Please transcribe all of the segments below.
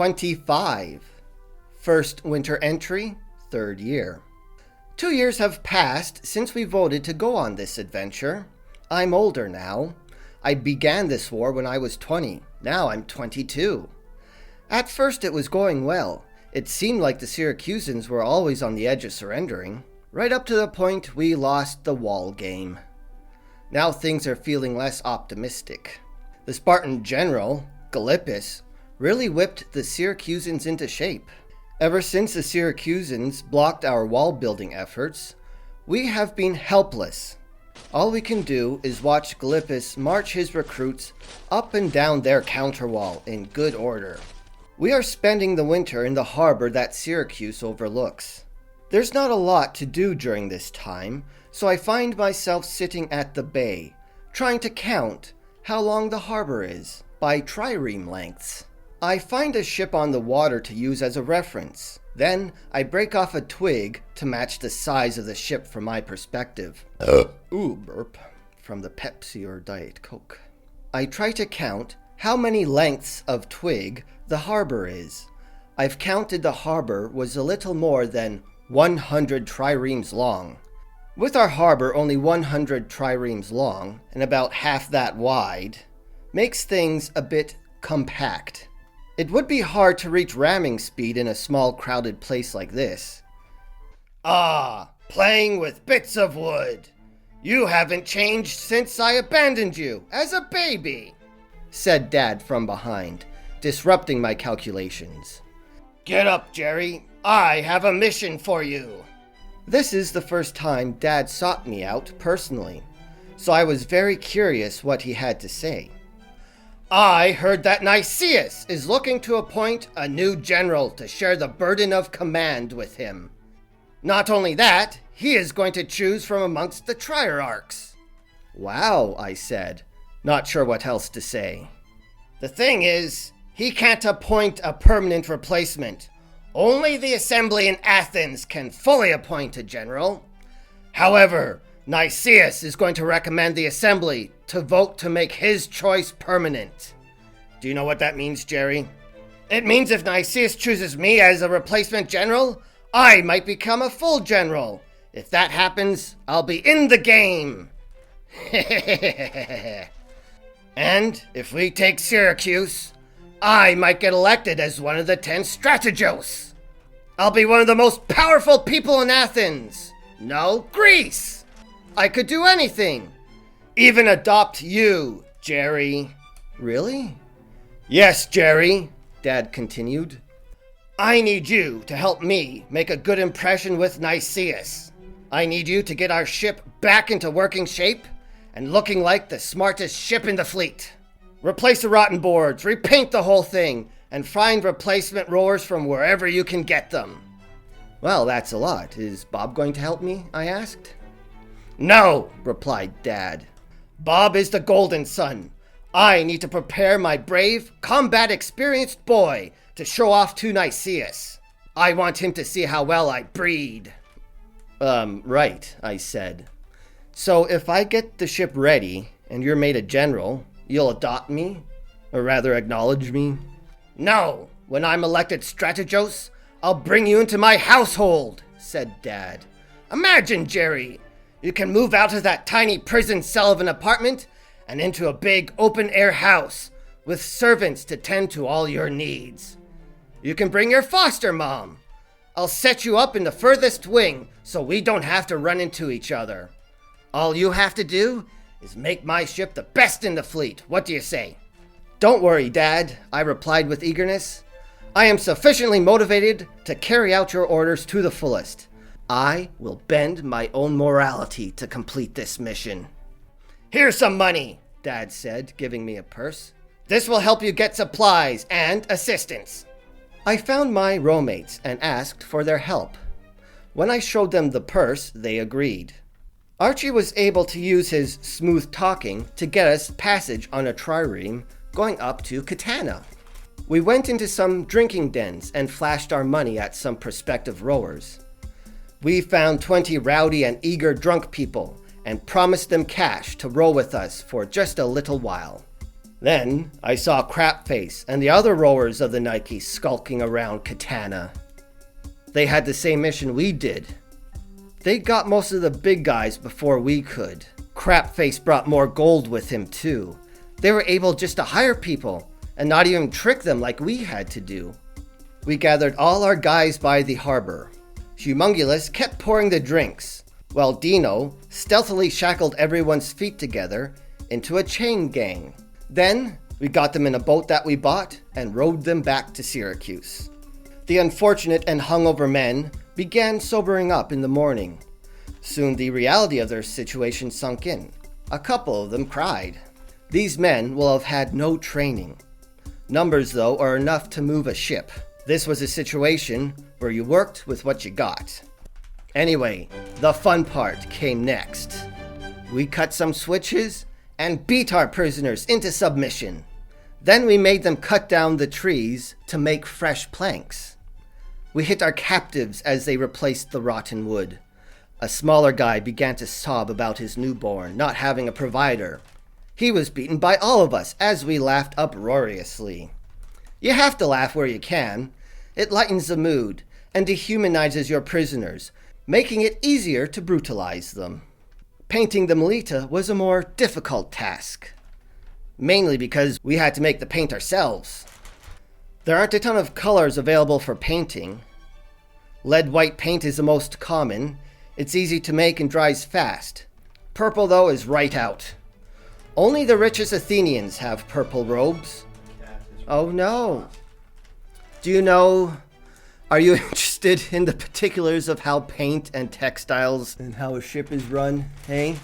25. First winter entry, 3rd year. 2 years have passed since we voted to go on this adventure. I'm older now. I began this war when I was 20. Now I'm 22. At first it was going well. It seemed like the Syracusans were always on the edge of surrendering, right up to the point we lost the wall game. Now things are feeling less optimistic. The Spartan general, Gylippus, really whipped the Syracusans into shape. Ever since the Syracusans blocked our wall-building efforts, we have been helpless. All we can do is watch Gylippus march his recruits up and down their counterwall in good order. We are spending the winter in the harbor that Syracuse overlooks. There's not a lot to do during this time, so I find myself sitting at the bay, trying to count how long the harbor is by trireme lengths. I find a ship on the water to use as a reference. Then I break off a twig to match the size of the ship from my perspective. Ooh, burp. From the Pepsi or Diet Coke. I try to count how many lengths of twig the harbor is. I've counted the harbor was a little more than 100 triremes long. With our harbor only 100 triremes long, and about half that wide, makes things a bit compact. It would be hard to reach ramming speed in a small crowded place like this. Ah, playing with bits of wood. You haven't changed since I abandoned you as a baby, said Dad from behind, disrupting my calculations. Get up, Jerry. I have a mission for you. This is the first time Dad sought me out personally, so I was very curious what he had to say. I heard that Nicias is looking to appoint a new general to share the burden of command with him. Not only that, he is going to choose from amongst the trierarchs. Wow, I said, not sure what else to say. The thing is, he can't appoint a permanent replacement. Only the assembly in Athens can fully appoint a general. However, Nicias is going to recommend the assembly to vote to make his choice permanent. Do you know what that means, Jerry? It means if Nicias chooses me as a replacement general, I might become a full general. If that happens, I'll be in the game. And if we take Syracuse, I might get elected as one of the 10 strategos. I'll be one of the most powerful people in Athens. No, Greece. I could do anything. Even adopt you, Jerry. Really? Yes, Jerry, Dad continued. I need you to help me make a good impression with Nicias. I need you to get our ship back into working shape and looking like the smartest ship in the fleet. Replace the rotten boards, repaint the whole thing, and find replacement rowers from wherever you can get them. Well, that's a lot. Is Bob going to help me? I asked. No, replied Dad. Bob is the golden son. I need to prepare my brave, combat-experienced boy to show off to Nicias. I want him to see how well I breed. Right, I said. So if I get the ship ready and you're made a general, you'll adopt me? Or rather acknowledge me? No, when I'm elected strategos, I'll bring you into my household, said Dad. Imagine, Jerry, you can move out of that tiny prison cell of an apartment and into a big open-air house with servants to tend to all your needs. You can bring your foster mom. I'll set you up in the furthest wing so we don't have to run into each other. All you have to do is make my ship the best in the fleet. What do you say? Don't worry, Dad, I replied with eagerness. I am sufficiently motivated to carry out your orders to the fullest. I will bend my own morality to complete this mission. Here's some money, Dad said, giving me a purse. This will help you get supplies and assistance. I found my roommates and asked for their help. When I showed them the purse, they agreed. Archie was able to use his smooth talking to get us passage on a trireme going up to Catana. We went into some drinking dens and flashed our money at some prospective rowers. We found 20 rowdy and eager drunk people and promised them cash to row with us for just a little while. Then I saw Crapface and the other rowers of the Nike skulking around Katana. They had the same mission we did. They got most of the big guys before we could. Crapface brought more gold with him too. They were able just to hire people and not even trick them like we had to do. We gathered all our guys by the harbor. Humongulus kept pouring the drinks, while Dino stealthily shackled everyone's feet together into a chain gang. Then we got them in a boat that we bought and rowed them back to Syracuse. The unfortunate and hungover men began sobering up in the morning. Soon the reality of their situation sunk in. A couple of them cried. These men will have had no training. Numbers, though, are enough to move a ship. This was a situation where you worked with what you got. Anyway, the fun part came next. We cut some switches and beat our prisoners into submission. Then we made them cut down the trees to make fresh planks. We hit our captives as they replaced the rotten wood. A smaller guy began to sob about his newborn not having a provider. He was beaten by all of us as we laughed uproariously. You have to laugh where you can. It lightens the mood and dehumanizes your prisoners, making it easier to brutalize them. Painting the Melita was a more difficult task, mainly because we had to make the paint ourselves. There aren't a ton of colors available for painting. Lead white paint is the most common. It's easy to make and dries fast. Purple, though, is right out. Only the richest Athenians have purple robes. Oh no. Do you know, are you interested in the particulars of how paint and textiles and how a ship is run, hey?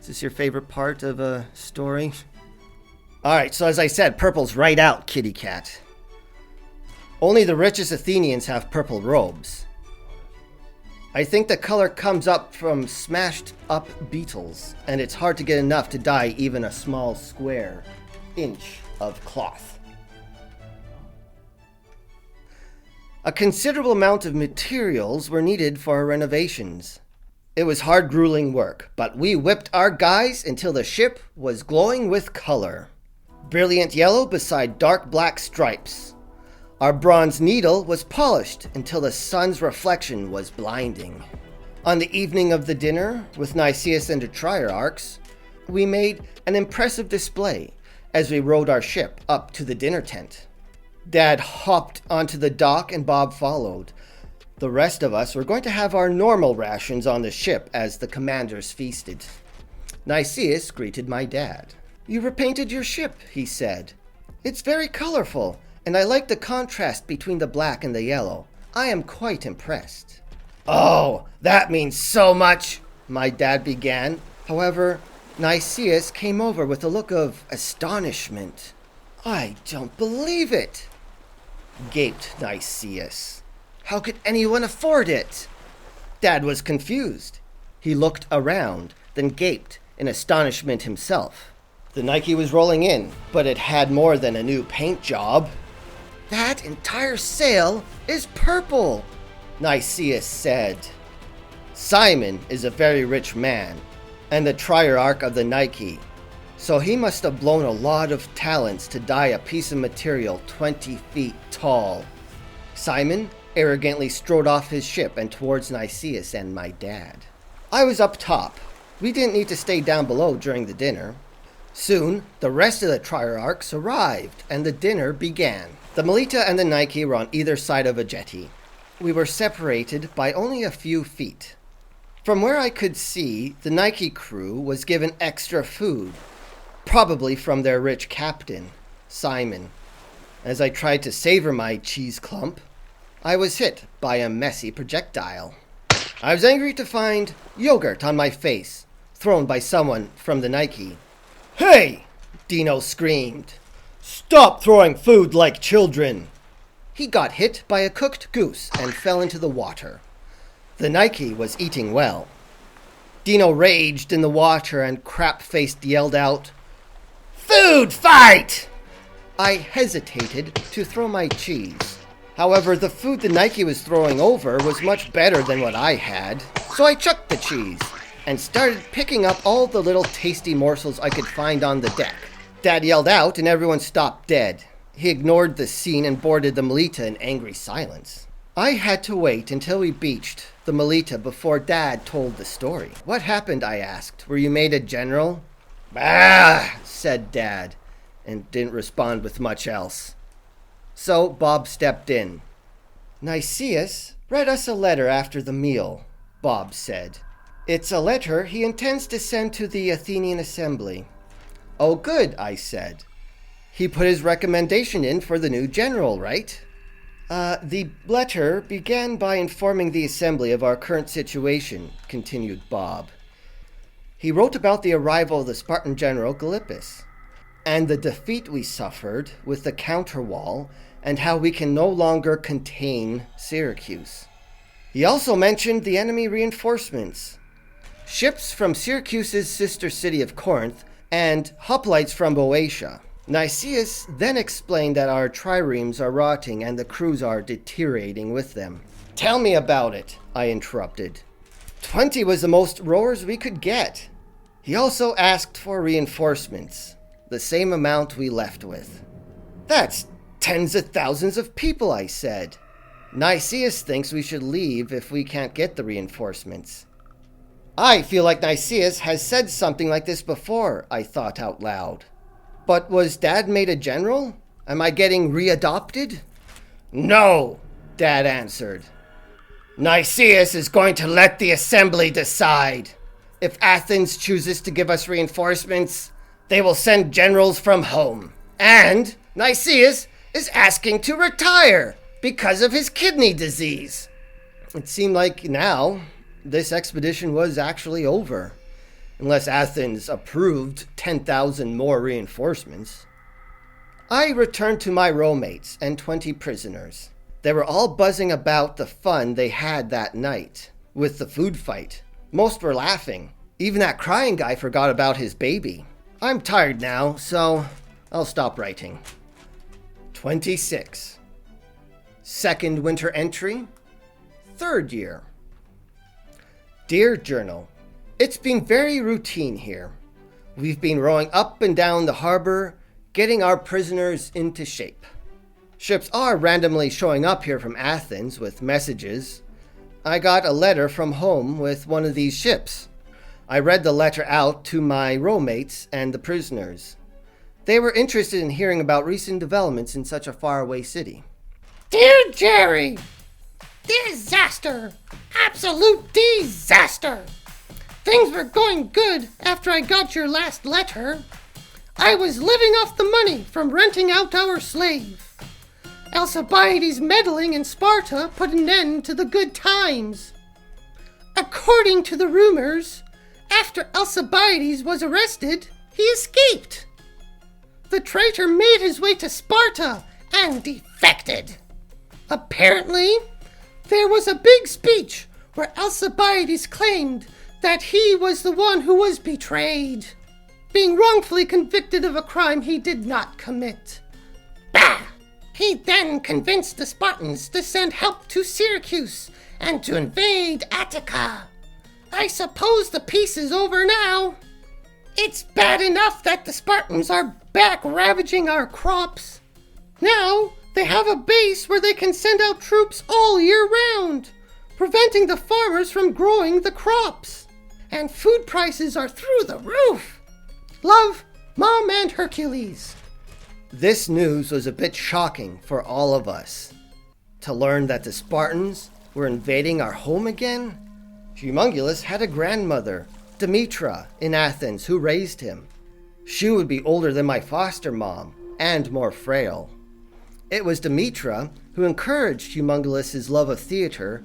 Is this your favorite part of a story? Alright, so as I said, purple's right out, kitty cat. Only the richest Athenians have purple robes. I think the color comes up from smashed up beetles, and it's hard to get enough to dye even a small square inch of cloth. A considerable amount of materials were needed for our renovations. It was hard, grueling work, but we whipped our guys until the ship was glowing with color. Brilliant yellow beside dark black stripes. Our bronze needle was polished until the sun's reflection was blinding. On the evening of the dinner, with Nicias and the Triarchs, we made an impressive display as we rowed our ship up to the dinner tent. Dad hopped onto the dock and Bob followed. The rest of us were going to have our normal rations on the ship as the commanders feasted. Nicias greeted my dad. "You repainted your ship," he said. "It's very colorful, and I like the contrast between the black and the yellow. I am quite impressed." "Oh, that means so much," my dad began. However, Nicias came over with a look of astonishment. "I don't believe it," gaped Nicias. "How could anyone afford it?" Dad was confused. He looked around, then gaped in astonishment himself. The Nike was rolling in, but it had more than a new paint job. "That entire sail is purple," Nicias said. Simon is a very rich man, and the Triarch of the Nike, so he must have blown a lot of talents to dye a piece of material 20 feet tall. Simon arrogantly strode off his ship and towards Nicias and my dad. I was up top. We didn't need to stay down below during the dinner. Soon, the rest of the Triarchs arrived, and the dinner began. The Melita and the Nike were on either side of a jetty. We were separated by only a few feet. From where I could see, the Nike crew was given extra food, probably from their rich captain, Simon. As I tried to savor my cheese clump, I was hit by a messy projectile. I was angry to find yogurt on my face, thrown by someone from the Nike. "Hey!" Dino screamed. "Stop throwing food like children!" He got hit by a cooked goose and fell into the water. The Nike was eating well. Dino raged in the water and crap-faced yelled out, "Food fight!" I hesitated to throw my cheese. However, the food the Nike was throwing over was much better than what I had, so I chucked the cheese and started picking up all the little tasty morsels I could find on the deck. Dad yelled out and everyone stopped dead. He ignored the scene and boarded the Melita in angry silence. I had to wait until we beached the Melita before Dad told the story. What happened, I asked. Were you made a general? Bah, said Dad, and didn't respond with much else. So Bob stepped in. Nicias read us a letter after the meal, Bob said. It's a letter he intends to send to the Athenian assembly. Oh, good, I said. He put his recommendation in for the new general, right? The letter began by informing the assembly of our current situation, continued Bob. He wrote about the arrival of the Spartan general Gylippus, and the defeat we suffered with the counterwall, and how we can no longer contain Syracuse. He also mentioned the enemy reinforcements. Ships from Syracuse's sister city of Corinth, and hoplites from Boeotia. Nicias then explained that our triremes are rotting and the crews are deteriorating with them. Tell me about it, I interrupted. 20 was the most rowers we could get. He also asked for reinforcements, the same amount we left with. That's tens of thousands of people, I said. Nicias thinks we should leave if we can't get the reinforcements. I feel like Nicias has said something like this before, I thought out loud. But was Dad made a general? Am I getting readopted? No, Dad answered. Nicias is going to let the assembly decide. If Athens chooses to give us reinforcements, they will send generals from home. And Nicias is asking to retire because of his kidney disease. It seemed like now this expedition was actually over. Unless Athens approved 10,000 more reinforcements. I returned to my rowmates and 20 prisoners. They were all buzzing about the fun they had that night with the food fight. Most were laughing. Even that crying guy forgot about his baby. I'm tired now, so I'll stop writing. 26. Second winter entry, 3rd year. Dear Journal, it's been very routine here. We've been rowing up and down the harbor, getting our prisoners into shape. Ships are randomly showing up here from Athens with messages. I got a letter from home with one of these ships. I read the letter out to my rowmates and the prisoners. They were interested in hearing about recent developments in such a faraway city. Dear Jerry, disaster! Absolute disaster! Things were going good after I got your last letter. I was living off the money from renting out our slave. Alcibiades' meddling in Sparta put an end to the good times. According to the rumors, after Alcibiades was arrested, he escaped. The traitor made his way to Sparta and defected. Apparently, there was a big speech where Alcibiades claimed that he was the one who was betrayed, being wrongfully convicted of a crime he did not commit. Bah! He then convinced the Spartans to send help to Syracuse and to invade Attica. I suppose the peace is over now. It's bad enough that the Spartans are back ravaging our crops. Now they have a base where they can send out troops all year round, preventing the farmers from growing the crops. And food prices are through the roof. Love, Mom and Hercules. This news was a bit shocking for all of us. To learn that the Spartans were invading our home again? Humongulus had a grandmother, Demetra, in Athens, who raised him. She would be older than my foster mom, and more frail. It was Demetra who encouraged Humongulus's love of theater,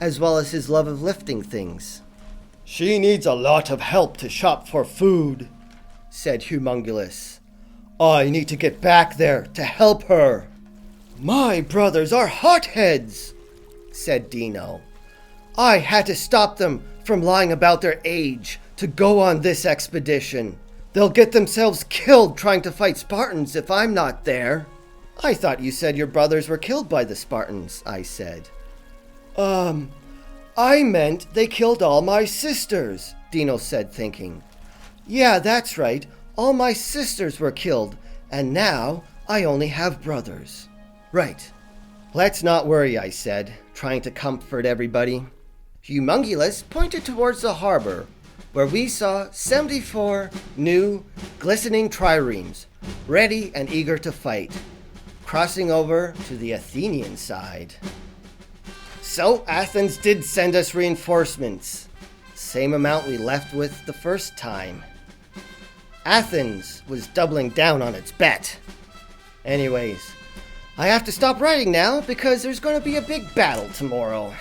as well as his love of lifting things. She needs a lot of help to shop for food, said Humongulus. I need to get back there to help her. My brothers are hotheads, said Dino. I had to stop them from lying about their age to go on this expedition. They'll get themselves killed trying to fight Spartans if I'm not there. I thought you said your brothers were killed by the Spartans, I said. I meant they killed all my sisters, Dino said, thinking. Yeah, that's right. All my sisters were killed, and now I only have brothers. Right. Let's not worry, I said, trying to comfort everybody. Humongulus pointed towards the harbor, where we saw 74 new, glistening triremes, ready and eager to fight, crossing over to the Athenian side. So Athens did send us reinforcements, same amount we left with the first time. Athens was doubling down on its bet. Anyways, I have to stop writing now because there's going to be a big battle tomorrow.